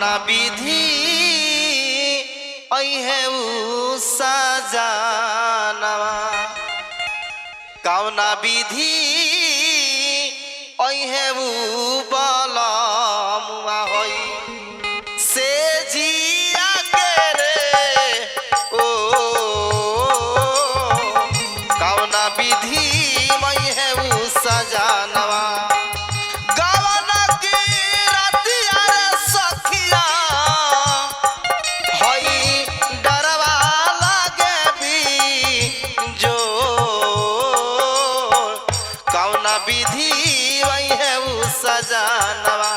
कौना विधि है सजानवा कौना विधि है बलमुआ होई से जिया के रे ओ कौना विधि है सजानवा विधि वही है सजानवा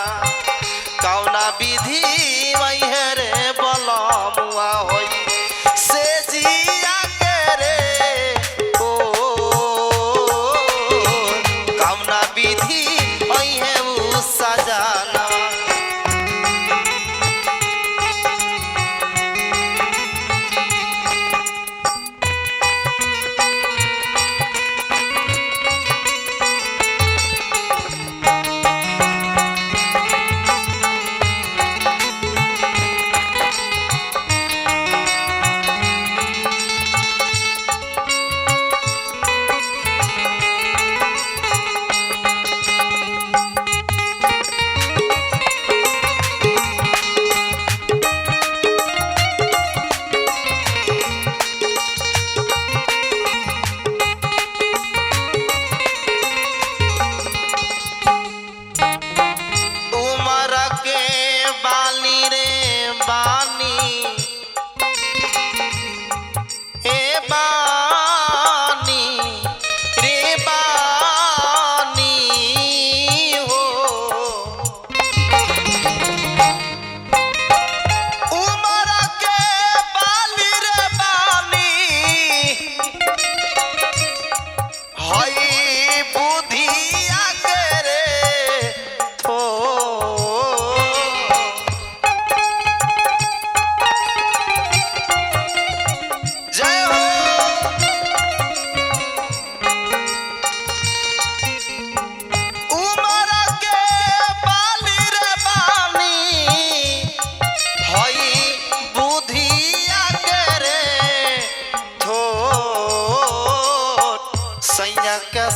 कौना विधि वही है रे बलमुआ होई से जिया के रे ओ कौना विधि वही है सजानवा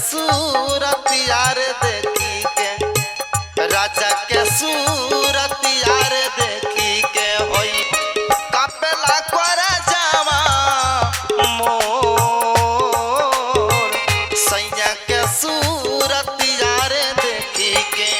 सूरत यार देखी के राजा के सूरत यार देखी के होई कपला कर जावा मोर सैया के सूरत यार देखी के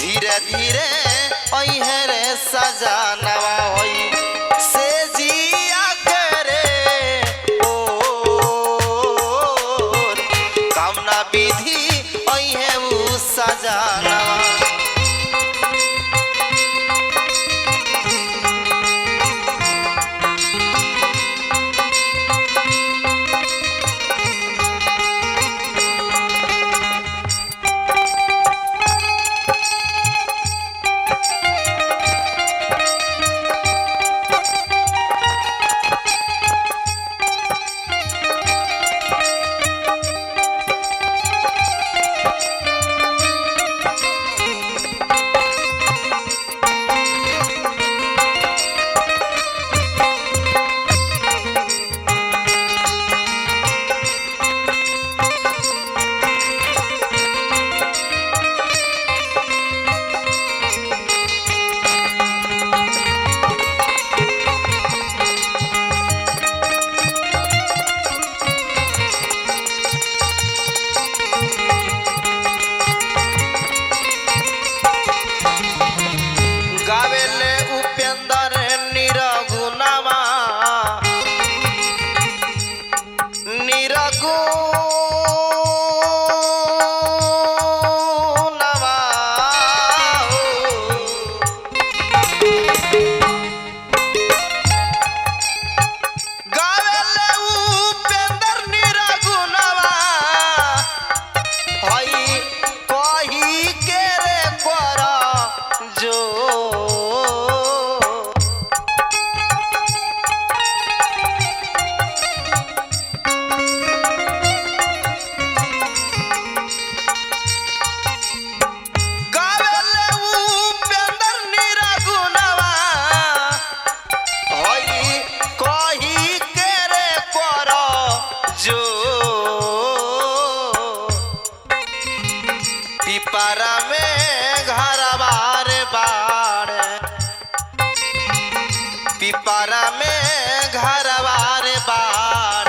धीरे धीरे ओहे रे सजानवा होई से जिया करे ओ कामना विधि ओहे उ सजानवा गावेले उपेंद्र निरगुणवा गावेले उपेंद्र निरगुणवा हई कही के रे करा जो गावेले उपेंद्र निरगुणवा हई कही के रे करा जो पिपरा में घरबार बाड़ पिपरा में घरबार बाड़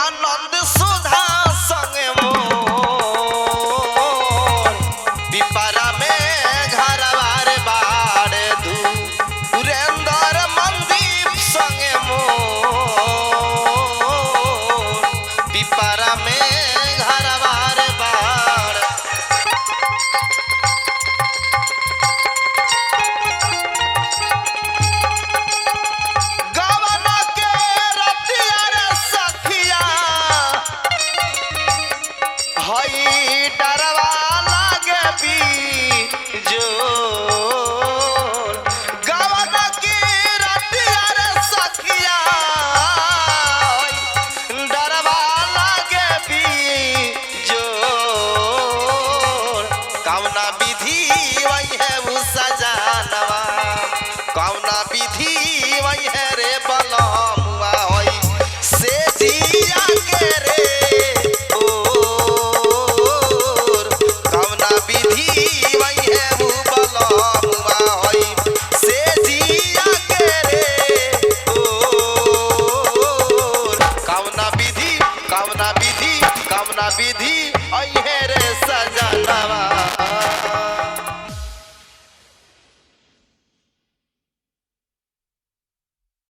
आनंद सुधा संग मोर पिपरा में घरबार बाड़ धुरेंद्र मनदीप संग मोर पिपरा में घरबार बाड़ गवना के रतिया रे सखिया हई डरवा लागे बीजोर गवना के रतिया रे सखिया हई डरवा लागे बीजोर कामना विधि वही है उ सजानवा कामना विधि वही है रे बला